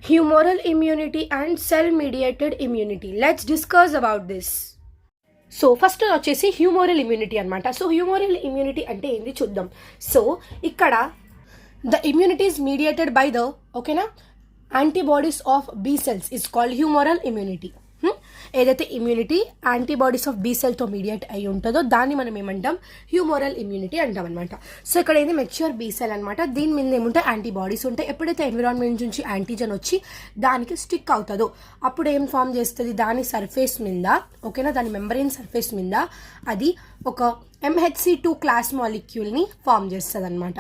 humoral immunity and cell mediated immunity. Let's discuss about this. So first వచ్చేసి humoral immunity అనమాట. So humoral immunity అంటే ఏంది చూద్దాం. So ఇక్కడ the immunity is mediated by the ఓకేనా antibodies of B cells is called humoral immunity. ఏదైతే immunity antibodies of B సెల్తో mediate అయి ఉంటుందో దాన్ని మనం ఏమంటాం హ్యూమోరల్ ఇమ్యూనిటీ అంటాం అనమాట. సో ఇక్కడ ఏది మెచ్యూర్ బీ సెల్ అనమాట. దీని మీద ఏముంటాయి యాంటీబాడీస్ ఉంటాయి. ఎప్పుడైతే ఎన్విరాన్మెంట్ నుంచి యాంటీజన్ వచ్చి దానికి స్టిక్ అవుతుందో అప్పుడు ఏం ఫామ్ చేస్తుంది, దాని సర్ఫేస్ మీద ఓకేనా దాని మెంబ్రెయిన్ సర్ఫేస్ మీద అది ఒక MHC2 క్లాస్ మాలిక్యూల్ని ఫామ్ చేస్తుంది అనమాట.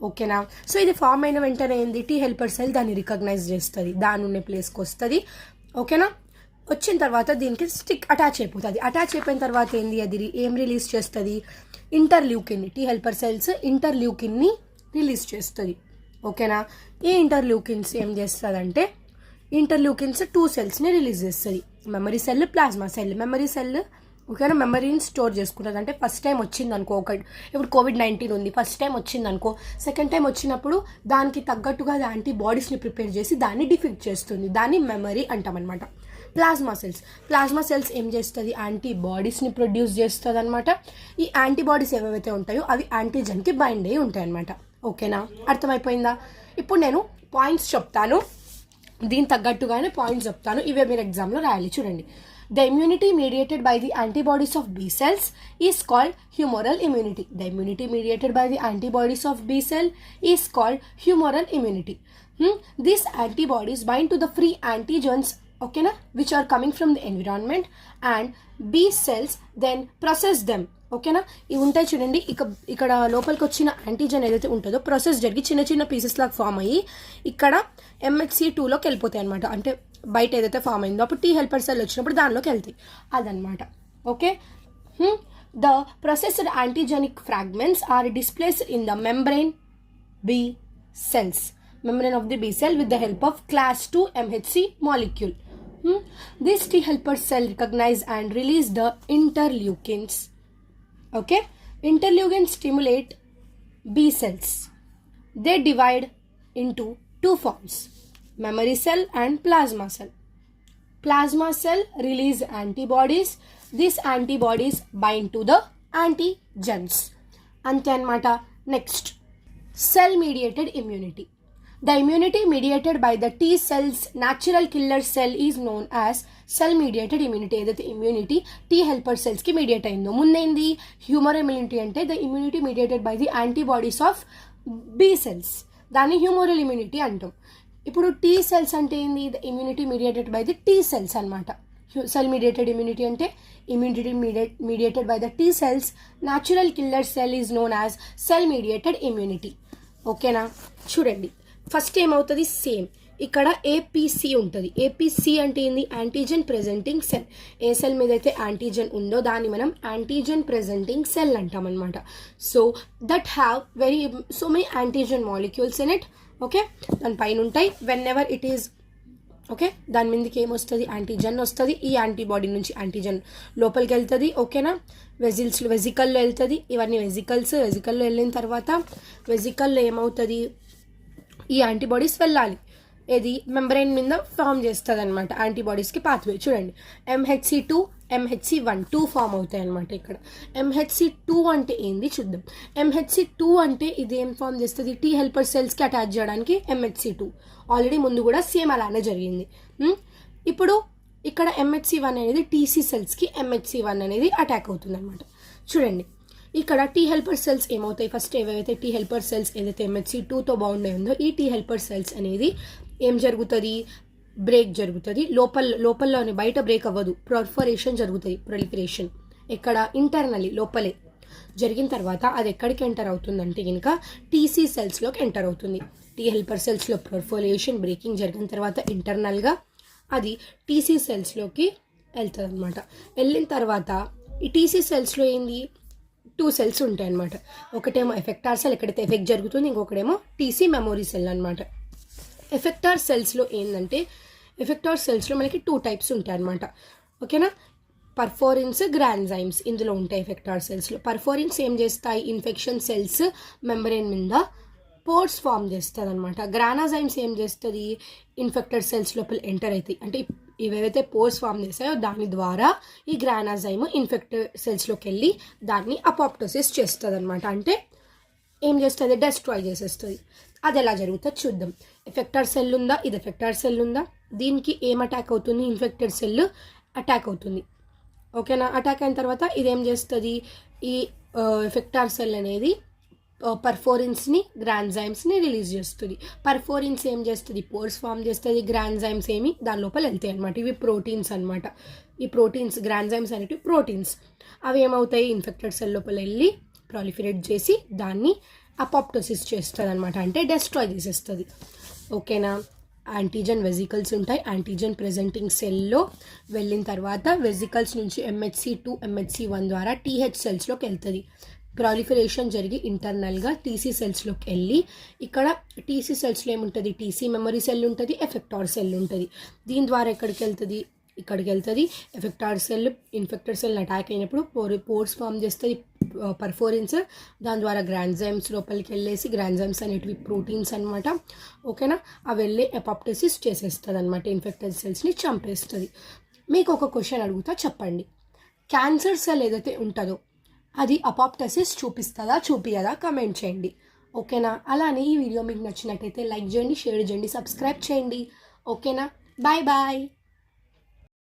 ఓకేనా. సో ఇది ఫామ్ అయిన వెంటనే ఏంది టీ హెల్పర్ సెల్ దాన్ని రికగ్నైజ్ చేస్తుంది, దాని ఉన్న ప్లేస్కి వస్తుంది. ఓకేనా. వచ్చిన తర్వాత దీనికి స్టిక్ అటాచ్ అయిపోతుంది. అటాచ్ అయిపోయిన తర్వాత ఏంది అది ఏం రిలీజ్ చేస్తుంది, ఇంటర్ల్యూకిన్. టీ హెల్పర్ సెల్స్ ఇంటర్ల్యూకిన్ని రిలీజ్ చేస్తుంది. ఓకేనా. ఈ ఇంటర్ల్యూకిన్స్ ఏం చేస్తుంది అంటే ఇంటర్ల్యూకిన్స్ 2 సెల్స్ని రిలీజ్ చేస్తుంది. Memory cell, plasma cell. Memory cell ఓకేనా మెమరీని స్టోర్ చేసుకుంటుంది. అంటే ఫస్ట్ టైం వచ్చింది అనుకో, ఇప్పుడు COVID-19 ఉంది, ఫస్ట్ టైం వచ్చింది అనుకో, సెకండ్ టైం వచ్చినప్పుడు దానికి తగ్గట్టుగా యాంటీబాడీస్ని ప్రిపేర్ చేసి దాన్ని డిఫెక్ట్ చేస్తుంది. దాన్ని మెమరీ అంటామన్నమాట. ప్లాస్మా సెల్స్ ఏం చేస్తుంది, యాంటీబాడీస్ని ప్రొడ్యూస్ చేస్తుంది అనమాట. ఈ యాంటీబాడీస్ ఏవైతే ఉంటాయో అవి యాంటీజన్కి బైండ్ అయ్యి ఉంటాయి అనమాట. ఓకేనా, అర్థమైపోయిందా? ఇప్పుడు నేను పాయింట్స్ చెప్తాను, దీని తగ్గట్టుగానే పాయింట్స్ చెప్తాను. ఇవే మీరు ఎగ్జామ్లో రాయాలి. చూడండి. The immunity mediated by the antibodies of B cells is called humoral immunity. The immunity mediated by the antibodies of B cell is called humoral immunity. These antibodies bind to the free antigens, okay na, which are coming from the environment, and B cells then process them. ఓకేనా. ఇవి ఉంటాయి చూడండి. ఇక్కడ లోపలికి వచ్చిన antigen ఏదైతే ఉంటుందో process జరిగి చిన్న చిన్న పీసెస్ లాగా ఫామ్ అయ్యి ఇక్కడ MHC2లోకి వెళ్ళిపోతాయి అనమాట. అంటే బయట ఏదైతే ఫామ్ అయిందో అప్పుడు టీ హెల్పర్ సెల్ వచ్చినప్పుడు దానిలోకి వెళ్తాయి అదనమాట. Okay. The processed antigenic fragments are displaced in the membrane B cells, membrane of the B cell with the help of class 2 MHC molecule. This T helper cell recognize and release the interleukins. Okay, interleukins stimulate B cells. They divide into 2 forms, memory cell and plasma cell. Plasma cell release antibodies. These antibodies bind to the antigens. Ante anamata. Next, cell mediated immunity. The immunity mediated by the T cells natural killer cell is known as cell mediated immunity. ఏదైతే immunity T helper సెల్స్కి mediate అయిందో ముందేంది humour immunity అంటే the immunity mediated by the antibodies of B cells, దాన్ని humoral immunity అంటాం. ఇప్పుడు T cells అంటే ఏంది, the immunity mediated by the T cells అనమాట. Cell mediated immunity అంటే immunity mediated by the T cells natural killer cell is known as cell mediated immunity. ఓకేనా. చూడండి. First ఏమవుతుంది, సేమ్ ఇక్కడ APC ఉంటుంది. APC అంటే ఏంది, యాంటీజన్ ప్రెజెంటింగ్ సెల్. ఏ cell మీద అయితే యాంటీజన్ ఉందో దాన్ని మనం యాంటీజన్ ప్రెజెంటింగ్ సెల్ అంటాం అనమాట. So that have so many antigen molecules in it. Okay, దాని పైన ఉంటాయి. When ever it is okay, దాని మీదకి ఏమొస్తుంది, యాంటీజన్ వస్తుంది. ఈ యాంటీబాడీ నుంచి యాంటీజన్ లోపలికి వెళ్తుంది. ఓకేనా. వెజికల్లో వెళ్తుంది. ఇవన్నీ వెజికల్లో వెళ్ళిన తర్వాత వెజికల్లో ఏమవుతుంది, ఈ యాంటీబాడీస్ వెళ్ళాలి. ఏది మెంబ్రెయిన్ మీద ఫామ్ చేస్తుంది అనమాట. యాంటీబాడీస్కి పాత్వే చూడండి. MHC2 MHC1 2 ఫామ్ అవుతాయి అనమాట. ఇక్కడ MHC2 అంటే ఏంది చూద్దాం. MHC2 అంటే ఇది ఏం ఫామ్ చేస్తుంది, టీ హెల్పర్ సెల్స్కి అటాచ్ చేయడానికి MHC2. ఆల్రెడీ ముందు కూడా సేమ్ అలానే జరిగింది. ఇప్పుడు ఇక్కడ MHC1 అనేది TC సెల్స్కి MHC1 అనేది అటాక్ అవుతుంది అనమాట. చూడండి. ఇక్కడ టీ హెల్పర్ సెల్స్ ఏమవుతాయి, ఫస్ట్ ఏవైతే టీ హెల్పర్ సెల్స్ ఏదైతే MHC2తో బౌండ్ అయి ఉందో ఈ టీ హెల్పర్ సెల్స్ అనేది ఏం జరుగుతుంది, బ్రేక్ జరుగుతుంది. లోపలలోనే, బయట బ్రేక్ అవ్వదు. ప్రొలిఫరేషన్ జరుగుతుంది. ప్రొలిఫరేషన్ ఇక్కడ ఇంటర్నలీ లోపలే జరిగిన తర్వాత అది ఎక్కడికి ఎంటర్ అవుతుందంటే కనుక TC సెల్స్లోకి ఎంటర్ అవుతుంది. టీ హెల్పర్ సెల్స్లో ప్రొలిఫరేషన్ బ్రేకింగ్ జరిగిన తర్వాత ఇంటర్నల్గా అది TC సెల్స్లోకి వెళ్తుంది అనమాట. వెళ్ళిన తర్వాత ఈ TC సెల్స్లో ఏంది, 2 సెల్స్ ఉంటాయి అనమాట. ఒకటేమో ఎఫెక్టార్ సెల్, ఎక్కడైతే ఎఫెక్ట్ జరుగుతుంది, ఇంకొకటేమో TC మెమొరీ సెల్ అనమాట. ఎఫెక్టార్ సెల్స్లో ఏంటంటే ఎఫెక్టార్ సెల్స్లో మనకి 2 టైప్స్ ఉంటాయి అనమాట. ఓకేనా. పర్ఫోరిన్స్, గ్రాన్జైమ్స్ ఇందులో ఉంటాయి ఎఫెక్టార్ సెల్స్లో. పర్ఫోరిన్స్ ఏం చేస్తాయి, ఇన్ఫెక్షన్ సెల్స్ మెంబ్రెయిన్ మీద పోర్స్ ఫామ్ చేస్తుంది అనమాట. గ్రానాజైమ్స్ ఏం చేస్తుంది, ఇన్ఫెక్టెడ్ సెల్స్ లోపల ఎంటర్ అవుతాయి. అంటే ఇవేవైతే పోర్స్ ఫామ్ చేస్తాయో దాని ద్వారా ఈ గ్రానాజైమ్ ఇన్ఫెక్టెడ్ సెల్స్లోకి వెళ్ళి దాన్ని అపాప్టోసిస్ చేస్తుంది అనమాట. అంటే ఏం చేస్తుంది, డెస్ట్రాయ్ చేసేస్తుంది. అది ఎలా జరుగుతుందో చూద్దాం. ఎఫెక్టర్ సెల్ ఉందా, ఇది ఎఫెక్టర్ సెల్ ఉందా, దీనికి ఏం అటాక్ అవుతుంది, ఇన్ఫెక్టెడ్ సెల్ అటాక్ అవుతుంది. ఓకేనా. అటాక్ అయిన తర్వాత ఇదేం చేస్తుంది, ఈ ఎఫెక్టర్ సెల్ అనేది పర్ఫోరిన్స్ని గ్రాన్జైమ్స్ని రిలీజ్ చేస్తుంది. పర్ఫోరిన్స్ ఏం చేస్తుంది, పోర్స్ ఫామ్ చేస్తుంది. గ్రాన్జైమ్స్ ఏమి దాని లోపల వెళ్తాయి అనమాట. ఇవి ప్రోటీన్స్ అనమాట. ఈ ప్రోటీన్స్, గ్రాన్జైమ్స్ అనేటివి ప్రోటీన్స్. అవి ఏమవుతాయి, ఇన్ఫెక్టెడ్ సెల్ లోపల వెళ్ళి ప్రాలిఫరేట్ చేసి దాన్ని అపాప్టోసిస్ చేస్తుంది అనమాట. అంటే డెస్ట్రాయ్ చేసేస్తుంది. ఓకేనా. యాంటీజన్ వెజికల్స్ ఉంటాయి. యాంటీజన్ ప్రెజెంటింగ్ సెల్లో వెళ్ళిన తర్వాత వెజికల్స్ నుంచి MHC2 MHC1 ద్వారా TH సెల్స్లోకి వెళ్తుంది. ప్రాలిఫరేషన్ జరిగి ఇంటర్నల్గా TC సెల్స్లోకి వెళ్ళి, ఇక్కడ TC సెల్స్లో ఏముంటుంది, TC మెమరీ సెల్ ఉంటుంది, ఎఫెక్టార్ సెల్ ఉంటుంది. దీని ద్వారా ఎక్కడికి వెళ్తుంది, ఇక్కడికి వెళ్తుంది. Effector cell infected cell attack అయినప్పుడు పోర్స్ ఫామ్ చేస్తుంది, పర్ఫోరిన్స్. దాని ద్వారా గ్రాన్జైమ్స్ లోపలికి వెళ్ళేసి, గ్రాన్జైమ్స్ అనేటివి ప్రోటీన్స్ అనమాట. ఓకేనా. అవి వెళ్ళి అపాప్టోసిస్ చేసేస్తుంది అనమాట, ఇన్ఫెక్టెడ్ సెల్స్ని చంపేస్తుంది. మీకు ఒక క్వశ్చన్ అడుగుతా, చెప్పండి. క్యాన్సర్ సెల్ ఏదైతే ఉంటుందో అది అపాప్టోసిస్ చూపిస్తుందా చూపియదా, కమెంట్ చేయండి. ఓకేనా. అలానే ఈ వీడియో మీకు నచ్చినట్టయితే లైక్ చేయండి, షేర్ చేయండి, సబ్స్క్రైబ్ చేయండి. ఓకేనా. Bye bye.